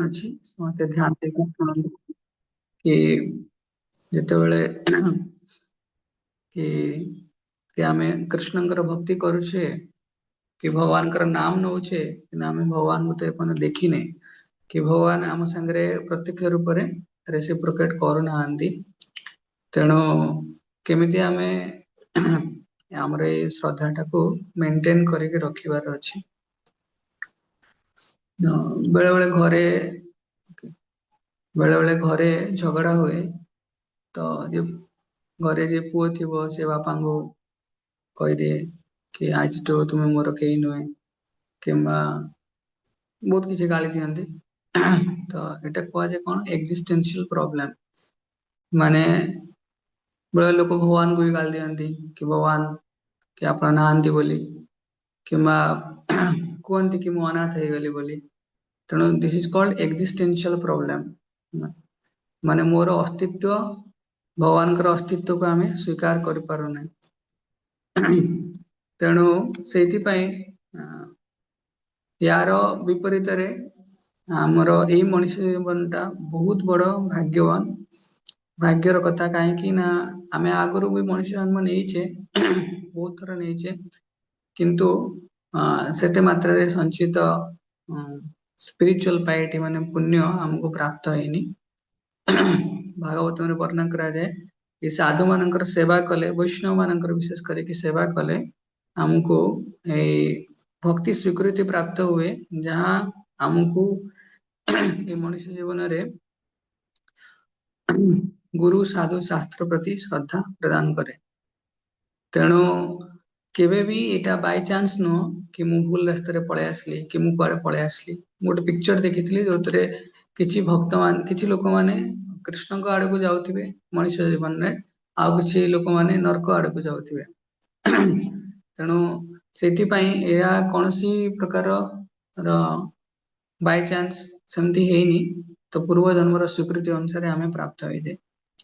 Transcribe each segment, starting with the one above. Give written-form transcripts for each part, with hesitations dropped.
ଅଛି ସମସ୍ତେ ଧ୍ୟାନ ଦେଇକି ଶୁଣନ୍ତୁ କି ଯେତେବେଳେ कि कि आमे कृष्णଙ୍କର ଭକ୍ତି କରୁଛେ कि भगवानଙ୍କର नाम ନଉଛେ କିନ୍ତୁ ଆମେ ଭଗବାନଙ୍କୁ ତ ଏପର୍ଯ୍ୟନ୍ତ ଦେଖିନେ कि भगवान ଆମ ସାଙ୍ଗରେ ପ୍ରତ୍ୟକ୍ଷ ରୂପରେ ରେସିପ୍ରୋକେଟ କରୁନାହାନ୍ତି। ତେଣୁ କେମିତି ଆମେ ଆମର ଏଇ ଶ୍ରଦ୍ଧାଟାକୁ ମେଣ୍ଟେନ କରିକି ରଖିବାର ଅଛି। ବେଳେ ବେଳେ ଘରେ ଝଗଡା ହୁଏ ତ ଯେ ଘରେ ଯେ ପୁଅ ଥିବ ସେ ବାପାଙ୍କୁ କହିଦିଏ कि ଆଜିଠୁ ତୁମେ ମୋର କେହି ନୁହେଁ କିମ୍ବା ବହୁତ କିଛି ଗାଳି ଦିଅନ୍ତି। ତ ଏଟା କୁହାଯାଏ କଣ ଏକ୍ଜିଷ୍ଟେନ୍ସିଆଲ ପ୍ରୋବ୍ଲେମ। ମାନେ ବେଳେ ଲୋକ ଭଗବାନଙ୍କୁ ବି ଗାଳି ଦିଅନ୍ତି कि ଭଗବାନ କି ଆପଣ ନାହାନ୍ତି ବୋଲି କିମ୍ବା କୁହନ୍ତି कि ମୁଁ ଅନାଥ ହେଇଗଲି ବୋଲି। ତେଣୁ this is called existential problem. ମାନେ ମୋର ଅସ୍ତିତ୍ଵ ଭଗବାନଙ୍କର ଅସ୍ତିତ୍ୱକୁ ଆମେ ସ୍ୱୀକାର କରିପାରୁନାହିଁ। ତେଣୁ ସେଇଥିପାଇଁ ୟାର ବିପରୀତରେ ଆମର ଏଇ ମଣିଷ ଜୀବନଟା ବହୁତ ବଡ ଭାଗ୍ୟବାନ ଭାଗ୍ୟର କଥା। କାହିଁକି ନା ଆମେ ଆଗରୁ ବି ମଣିଷ ଜନ୍ମ ନେଇଛେ ବହୁତ ଥର ନେଇଛେ କିନ୍ତୁ ସେତେ ମାତ୍ରାରେ ସଞ୍ଚିତ ସ୍ପିରିଚୁଆଲ ପାଇଟି ମାନେ ପୁଣ୍ୟ ଆମକୁ ପ୍ରାପ୍ତ ହେଇନି। ଭାଗବତରେ ବର୍ଣ୍ଣନା କରାଯାଏ कि ସାଧୁ ମାନଙ୍କର ସେବା କଲେ ବୈଷ୍ଣବ ମାନଙ୍କର ବିଶେଷ କରିକି ସେବା କଲେ ଆମକୁ ଏଇ ଭକ୍ତି ସ୍ୱୀକୃତି ପ୍ରାପ୍ତ ହୁଏ ଯାହା ଆମକୁ ଏ ମଣିଷ ଜୀବନରେ ଗୁରୁ ସାଧୁ ଶାସ୍ତ୍ର ପ୍ରତି ଶ୍ରଦ୍ଧା ପ୍ରଦାନ କରେ। ତେଣୁ କେବେ ବି ଏଇଟା ବାଇ ଚାନ୍ସ ନୁହଁ कि ମୁଁ ଭୁଲ ରାସ୍ତାରେ ପଳେଇ ଆସିଲି कि ମୁଁ କୁଆଡେ ପଳେଇ ଆସିଲି। ମୁଁ ଗୋଟେ ପିକ୍ଚର ଦେଖିଥିଲି ଯୋଉଥିରେ କିଛି ଭକ୍ତମାନେ କିଛି ଲୋକମାନେ କୃଷ୍ଣଙ୍କ ଆଡକୁ ଯାଉଥିବେ ମଣିଷ ଜୀବନରେ ଆଉ କିଛି ଲୋକମାନେ ନର୍କ ଆଡକୁ ଯାଉଥିବେ। ତେଣୁ ସେଥିପାଇଁ ଏହା କୌଣସି ପ୍ରକାରର ବାଇଚାନ୍ସ ସେମିତି ହେଇନି ତ ପୂର୍ବ ଜନ୍ମର ସ୍ୱୀକୃତି ଅନୁସାରେ ଆମେ ପ୍ରାପ୍ତ ହେଇଛେ।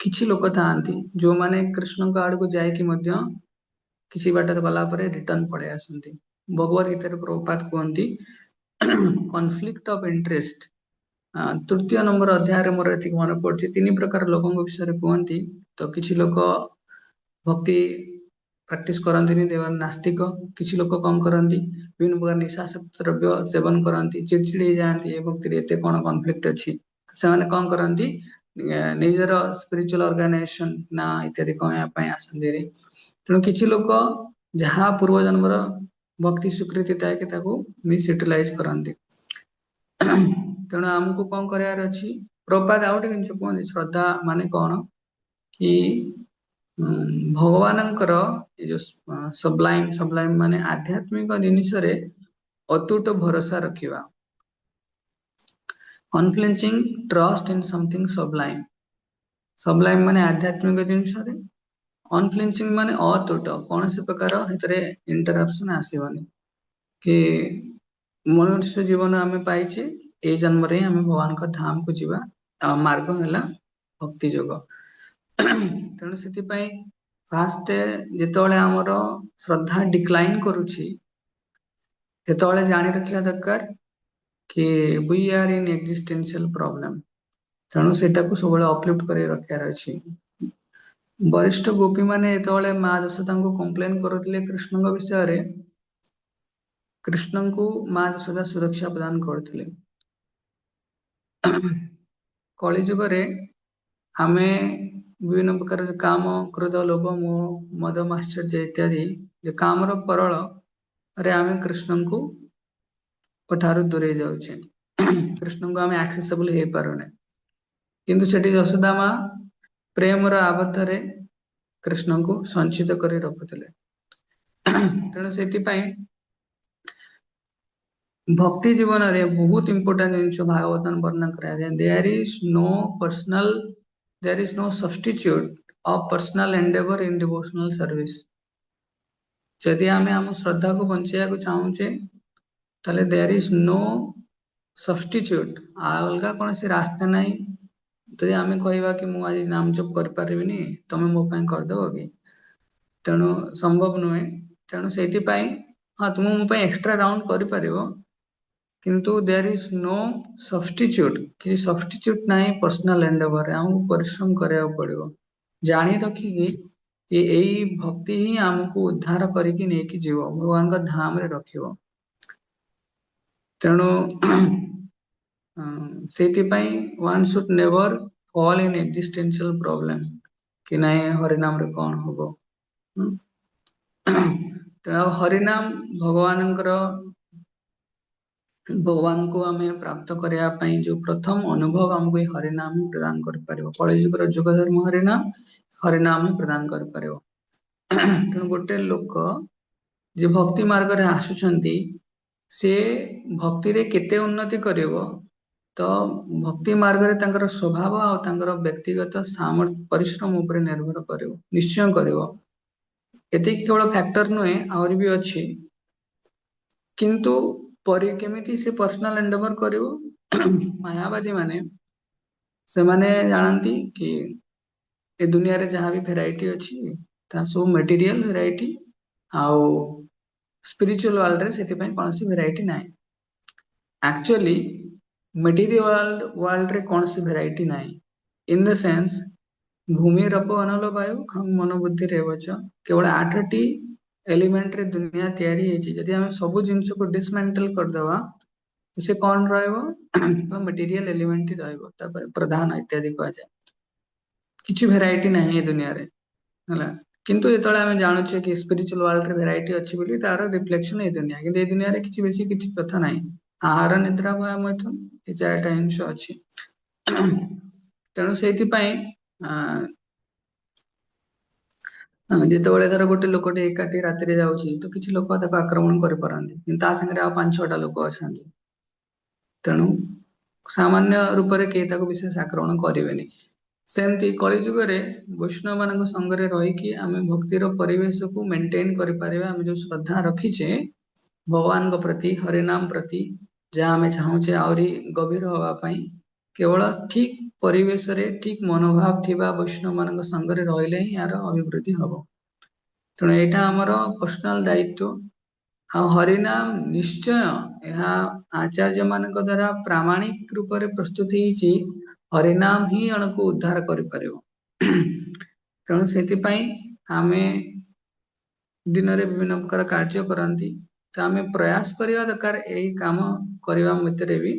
କିଛି ଲୋକ ଥାଆନ୍ତି ଯୋଉମାନେ କୃଷ୍ଣଙ୍କ ଆଡକୁ ଯାଇକି ମଧ୍ୟ କିଛି ବାଟ ଗଲା ପରେ ରିଟର୍ଣ ପଳେଇ ଆସନ୍ତି। ଭଗବତ ଗୀତାରେ ପ୍ରଭୁପାଦ କୁହନ୍ତି କନଫ୍ଲିକ୍ଟ ଅଫ ଇଣ୍ଟରେଷ୍ଟ ତୃତୀୟ ନମ୍ବର ଅଧ୍ୟାୟରେ ମୋର ଏତିକି ମନେ ପଡୁଛି 3 ପ୍ରକାର ଲୋକଙ୍କ ବିଷୟରେ କୁହନ୍ତି। ତ କିଛି ଲୋକ ଭକ୍ତି ପ୍ରାକ୍ଟିସ କରନ୍ତିନି ଦେବାନ ନାସ୍ତିକ। କିଛି ଲୋକ କଣ କରନ୍ତି ବିଭିନ୍ନ ପ୍ରକାର ନିଶାସକ୍ତ ଦ୍ରବ୍ୟ ସେବନ କରନ୍ତି ଚିଡଚିଡି ହେଇଯାଆନ୍ତି ଏ ଭକ୍ତିରେ ଏତେ କଣ କନଫ୍ଲିକ୍ଟ ଅଛି। ସେମାନେ କଣ କରନ୍ତି ନିଜର ସ୍ପିରିଚୁଆଲ ଅର୍ଗାନାଇଜେସନ ନା ଇତ୍ୟାଦି କମେଇବା ପାଇଁ ଆସନ୍ତି। ତେଣୁ କିଛି ଲୋକ ଯାହା ପୂର୍ବ ଜନ୍ମର ଭକ୍ତି ସ୍ୱୀକୃତି ଥାଏ କି ତାକୁ ମିସ ୟୁଟିଲାଇଜ କରନ୍ତି। ତେଣୁ ଆମକୁ କଣ କରିବାର ଅଛି ପ୍ରଭୁପାଦ ଆଉ ଗୋଟେ ଜିନିଷ କୁହନ୍ତି ଶ୍ରଦ୍ଧା ମାନେ କଣ କି ଭଗବାନଙ୍କର ଏ ଯୋଉ ସବ୍ଲାଇମ ମାନେ ଆଧ୍ୟାତ୍ମିକ ଜିନିଷରେ ଅତୁଟ ଭରସା ରଖିବା। ଅନଫ୍ଲିଞ୍ଚିଂ ଟ୍ରଷ୍ଟ ଇନ ସମଥିଙ୍ଗ ସବ୍ଲାଇମ। ସବ୍ଲାଇମ ମାନେ ଆଧ୍ୟାତ୍ମିକ ଜିନିଷରେ ଅନଫ୍ଲିଞ୍ଚିଂ ମାନେ ଅତୁଟ କୌଣସି ପ୍ରକାର ସେଥିରେ ଇଣ୍ଟରପ୍ସନ ଆସିବନି କି ମନୁଷ୍ୟ ଜୀବନ ଆମେ ପାଇଛେ ଏଇ ଜନ୍ମରେ ହିଁ ଆମେ ଭଗବାନଙ୍କ ଧାମକୁ ଯିବା। ମାର୍ଗ ହେଲା ଭକ୍ତି ଯୋଗ। ତେଣୁ ସେଥିପାଇଁ ଫାଷ୍ଟ ଯେତେବେଳେ ଆମର ଶ୍ରଦ୍ଧା ଡିକ୍ଲାଇନ କରୁଛି ସେତେବେଳେ ଜାଣି ରଖିବା ଦରକାର କି we are in existential problem. ତେଣୁ ସେଟାକୁ ସବୁବେଳେ ଅପଲିଫ୍ଟ କରି ରଖିବାର ଅଛି। ବରିଷ୍ଠ ଗୋପୀ ମାନେ ଯେତେବେଳେ ମା ଯଶୋଦାଙ୍କୁ କମ୍ପ୍ଲେନ କରୁଥିଲେ କୃଷ୍ଣଙ୍କ ବିଷୟରେ କୃଷ୍ଣଙ୍କୁ ମା ଯଶୋଦା ସୁରକ୍ଷା ପ୍ରଦାନ କରୁଥିଲେ। କଳି ଯୁଗରେ ଆମେ ବିଭିନ୍ନ ପ୍ରକାର କାମ କ୍ରୋଧ ଲୋଭ ମୋହ ମଦ ମାଶ୍ଚର୍ଯ୍ୟ ଇତ୍ୟାଦି କାମର ପରଳରେ ଆମେ କୃଷ୍ଣଙ୍କୁ ଠାରୁ ଦୂରେଇ ଯାଉଛେ। କୃଷ୍ଣଙ୍କୁ ଆମେ ଆକ୍ସେସିବଲ ହେଇପାରୁନେ କିନ୍ତୁ ସେଠି ଯଶୋଦା ମା ପ୍ରେମର ଆବଦ୍ଧରେ କୃଷ୍ଣଙ୍କୁ ସଞ୍ଚିତ କରି ରଖୁଥିଲେ। ତେଣୁ ସେଥିପାଇଁ ଭକ୍ତି ଜୀବନରେ ବହୁତ ଇମ୍ପୋର୍ଟାଣ୍ଟ ଜିନିଷ ଭାଗବତନ ବର୍ଣ୍ଣନା କରାଯାଏ there is no substitute of personal endeavor in devotional service। ଯଦି ଆମେ ଆମ ଶ୍ରଦ୍ଧାକୁ ବଞ୍ଚେଇବାକୁ ଚାହୁଁଛେ ତାହେଲେ there is no substitute ଅଲଗା କୌଣସି ରାସ୍ତା ନାହିଁ। ଯଦି ଆମେ କହିବା କି ମୁଁ ଆଜି ନାମ ଜପ କରିପାରିବିନି ତମେ ମୋ ପାଇଁ କରିଦବ କି ତେଣୁ ସମ୍ଭବ ନୁହେଁ। ତେଣୁ ସେଇଥିପାଇଁ ହଁ ତୁମ ମୋ ପାଇଁ ଏକ୍ସଟ୍ରା ରାଉଣ୍ଡ କରିପାରିବ किंतु देयर इज नो सब्स्टिट्यूट किसी सब्स्टिट्यूट नहीं पर्सनल एंडेवर रे हमको परिश्रम କରିବାକୁ पड़िବ जानी रखिकी कि एई भक्ति ही हमको उद्धार करके नेकी जीव भगवान का धाम रे रखिବ तेणु ସେଇଥିପାଇଁ one should never fall in existential problem कि नहीं हरिनाम रे कौन हबो तेणु हरिनाम भगवान को आम प्राप्त करने जो प्रथम अनुभव हमको ये हरिनाम प्रदान कर कलिजुगर जुग धर्म हरिनाम प्रदान कर तेणु गोटे लोक जे भक्ति मार्ग रे आसुचंती से भक्ति रे केते उन्नति करिवो तो भक्ति मार्ग रे तांकर स्वभाव आ तांकर व्यक्तिगत सामर्थ्य परिश्रम ऊपर निर्भर करिवो निश्चय करिवो एते केवल फैक्टर नुहे और भी अच्छी किंतु परि केमिति से पर्सनल एंडेवर करिवो मायावादी माने से माने जानती कि ए दुनिया रे जहाँ भी वेराइटी अच्छी ता सब मटेरियल वेराइटी आउ स्पिरिचुअल वर्ल्ड रे सेति पई कोनसी वेराइटी नाही एक्चुअली मटेरियल वर्ल्ड रे कोनसी वेराइटी नाही इन द सेंस भूमि रप अनल वायु खम मन बुद्धि रे वच केवल 8टी एलिमेंट रे दुनिया तैयारी हेची जदि हम सब जिंस को डिसमेंटल कर देवा तो से कौन रहइबो मटेरियल एलिमेंट ही रहइबो तापर प्रधान इत्यादि कह जाय किछि वेराइटी नाही ए दुनिया रे हला किंतु जेतले हम जानुछे कि स्पिरिचुअल वर्ल्ड रे वेराइटी अछि बोली तार रिफ्लेक्शन ए दुनिया किंतु ए दुनिया रे किछि बेसी किछि कथा नाही आहार निद्रा भय मैथुन ए चारटा हिंस अछि तेणु सेति पई ଯେତେବେଳେ ଧର ଗୋଟେ ଲୋକଟେ ଏକାଠି ରାତିରେ ଯାଉଛି ତ କିଛି ଲୋକ ତାକୁ ଆକ୍ରମଣ କରିପାରନ୍ତି କିନ୍ତୁ ତା ସାଙ୍ଗରେ ଆଉ 5-6ଟା ଲୋକ ଅଛନ୍ତି ତେଣୁ ସାମାନ୍ୟ ରୂପରେ କେହି ତାକୁ ବିଶେଷ ଆକ୍ରମଣ କରିବେନି ସେମିତି କଳିଯୁଗରେ ବୈଷ୍ଣବ ମାନଙ୍କ ସଙ୍ଗରେ ରହିକି ଆମେ ଭକ୍ତିର ପରିବେଶକୁ ମେଣ୍ଟେନ କରିପାରିବା ଆମେ ଯୋଉ ଶ୍ରଦ୍ଧା ରଖିଛେ ଭଗବାନଙ୍କ ପ୍ରତି ହରିନାମ ପ୍ରତି ଯାହା ଆମେ ଚାହୁଁଛେ ଆହୁରି ଗଭୀର ହବା ପାଇଁ केवल ठीक परिवेश रे ठीक मनोभाव थिबा वैष्णव मानक संगरे रहिले ही यार अभिवृद्धि हबो तेणु एटा हमर पर्सनल दायित्व आ हरिनाम निश्चय यह आचार्य मानक द्वारा प्रामाणिक रूप रे प्रस्तुत हिची हरिनाम ही अणको उद्धार करि परिबो तेणु सेति पई आमे दिन रे विभिन्न प्रकार कार्य करंती तो आमे प्रयास करिवा दरकार एही काम करिवा मते रे भी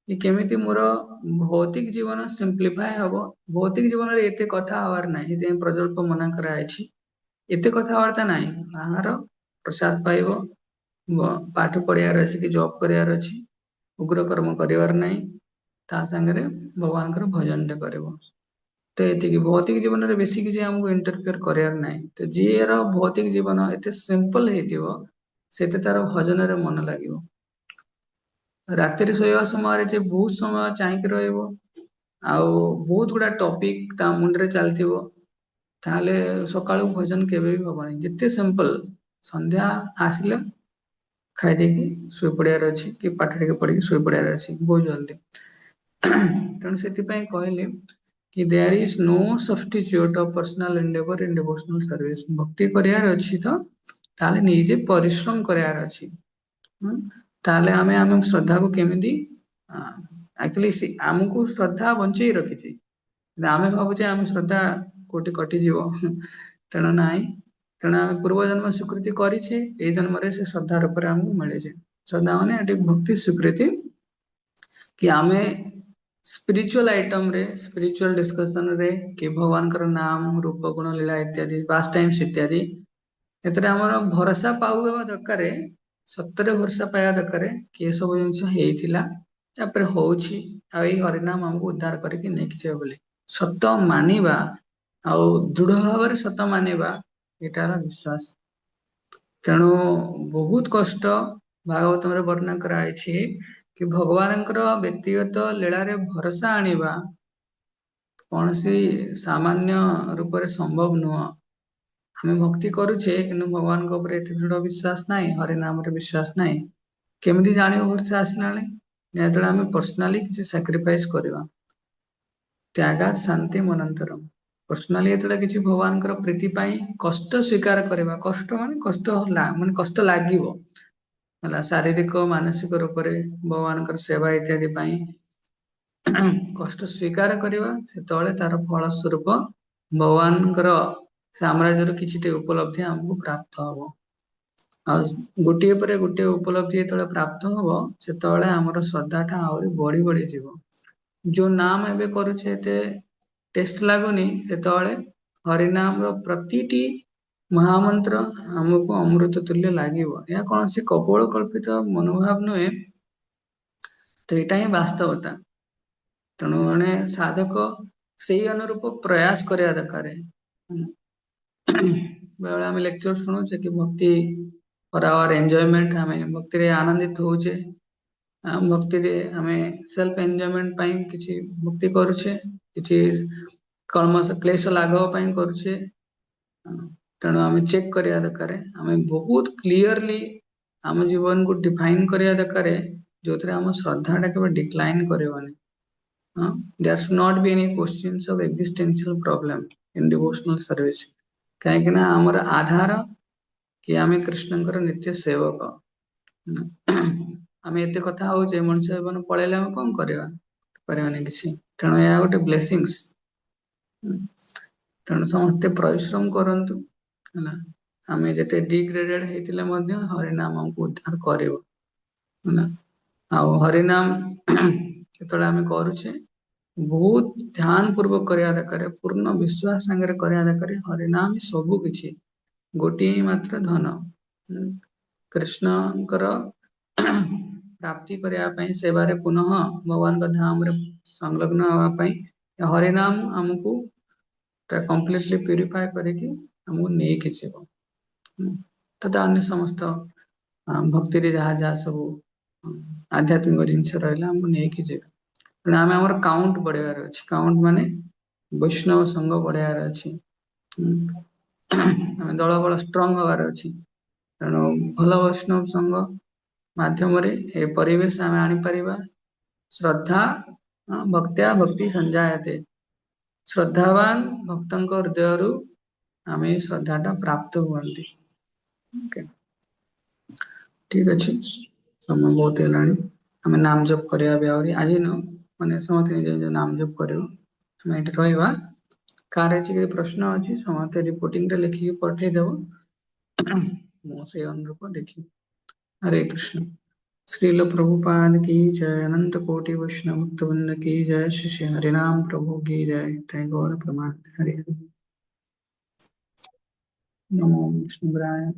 कि केमिति मोर भौतिक जीवन सिंप्लिफाई हबो भौतिक जीवन रे एते कथा हवार नाही जे प्रजल्प मना करा अछि एते कथा वार्ता नाही आहार प्रसाद पाइबो पाठ पढ़ियार अछि कि जॉब करियार अछि उग्र कर्म करिवार नाही ता संगरे भगवान कर भजन टे करबो तो एति कि भौतिक जीवन रे बेसी कि जे हमको इंटरफेयर करियार नाही तो जेर भौतिक जीवन एते सिंपल हेतिबो सेते तार भजन रे मन लागिबो राति शोवा समय जे बहुत समय चाहिए रहिबो आउ बहुत गुड़ा टॉपिक ता मुंड रे चलतिबो ताले सकाळु भजन केबे भी हबनी जिते सिंपल संध्या आसिले खाइ देकी सोई पड़ियार अछि कि पाठ टिके पढ़ी सोई पड़ियार अछि बहुत जल्दी तेणु सेति पई कहले कि there is no substitute of personal endeavour in devotional service भक्ति करियार अछि तो ताले निजे परिश्रम करियार अछि ताले आमे आमे श्रद्धा को केमिति एक्चुअली आमको श्रद्धा बंचई रखिछि आमे भाबुचे आम श्रद्धा कोटि कटि जीव तेणु नाही तेणु आमे पूर्व जन्म स्वीकृति करिछे ए जन्म रे से श्रद्धा रूप रे हमको मिले छे श्रद्धा माने एटी भक्ति स्वीकृति कि आमे स्पिरिचुअल आइटम रे स्पिरिचुअल डिस्कशन रे कि भगवान कर नाम रूप गुण लीला इत्यादि पास टाइम्स इत्यादि एतरे हमर भरोसा पाउबा दरकारे सत्तरे भरोसा पाया दरकारे कि सब जिनिस हेइथिला तापर होउछि आ एई हरिनाम हमको उद्धार करके नेकी जे बोले सत्य मानिबा आ दृढ़ भाव सत्य मानिबा एटार विश्वास तेणु बहुत कष्ट भागवत रे वर्णन कराइछि कि भगवानकर व्यक्तिगत लीला रे भरोसा आनिबा कौन सी सामान्य रूप रे संभव नुह हमें भक्ति करुछे किंतु भगवान को ऊपर एते दृढ़ विश्वास नाही हरिनाम रे विश्वास नाही केमिति जानिबो भरोसा आसलानी जेतले हमें पर्सनली किसी सैक्रिफाइस करबा त्यागा शांति मनंतरम पर्सनली एतले किसी भगवान कर प्रीति पाई कष्ट स्वीकार करबा कष्ट माने कष्ट होला माने कष्ट लागिवो शारीरिक मानसिक रूप से भगवान सेवा इत्यादि कष्ट स्वीकार करवा से तार फल स्वरूप भगवान साम्राज्य किसी उपलब्धि आमको प्राप्त हम गोटे पर गोटे उपलब्धि जो प्राप्त हम से आमर श्रद्धा आहरी बढ़ी बढ़ी जीव जो नाम एवं करुचे टेस्ट लगुनि जो हरिनाम प्रतिटी महामंत्र आमको अमृत तुल्य लगे यह कौन सी कपोल कल्पित मनोभाव नुहे तो यहाँ ही वास्तवता तेणु मैंने साधक से अनुरूप प्रयास करने दरकार बेले आम लेक्चर शुणुचे कि भक्ति फॉर आवर एंजॉयमेंट आम भक्ति रे आनंदित होचे भक्ति रे आम सेल्फ एंजॉयमेंट किसी भक्ति करुचे किसी कर्म क्लेश लाघव करुचे तेणु आम चेक करवा दरकार आम बहुत क्लीयरली आम जीवन को डिफाइन करवा दरकार जो थे आम श्रद्धा के डिक्लाइन करवानी there should not be any questions of existential problem in devotional service कहीं ना आमर आधार कि आम कृष्ण नित्य सेवक आम एत कथा होचे मनुष्य जीवन पलैले आम कौन करवानी किसी तेणु यह गोटे ब्लेसिंग्स तेणु समस्ते परिश्रम करंतु आम जिते डिग्रेडेड होते हरिनाम हमको उद्धार कर हरिनाम जो आम करुचे बहुत ध्यान पूर्वक करवा दरकार पूर्ण विश्वास संगे करवा दरकार हरिनाम ही सबू किछि गोटे ही मात्र धन कृष्ण प्राप्ति करने सेवारे पुनः भगवान का धाम रे संलग्न होगापाई हरिनाम आमको कंप्लीटली प्यूरिफाई करके हमको नहीं खींचब तथा अन्य समस्त भक्ति रे जहाँ जहाँ सब आध्यात्मिक जिनस रहा हमको नहीं खींचे आम आम काउंट बढ़ार अच्छे काउंट माने वैष्णव संघ बढ़ार अच्छी आम दल बल स्ट्रंग हबार अच्छी तेणु भल वैष्णव संघ माध्यम परिवेश आम आनीपर श्रद्धा भक्त्या भक्ति संजायते श्रद्धावान भक्त हृदय आम श्रद्धाटा प्राप्त हुए ठीक अच्छे समय बहुत है आम नाम जप करवा आज न माने समस्त निज निज नाम जप कर रहा कार प्रश्न अच्छी समस्त रिपोर्टिंग रे लिखिकी पठेदेव मुझे अनुरूप देखी हरे कृष्ण श्रील प्रभुपाद की जय अनंत कोटि वैष्णव भक्त वृंद की जय श्री श्री हरिनाम प्रभु की जय जय गौर प्रमाण हरे नमो विष्णुराय।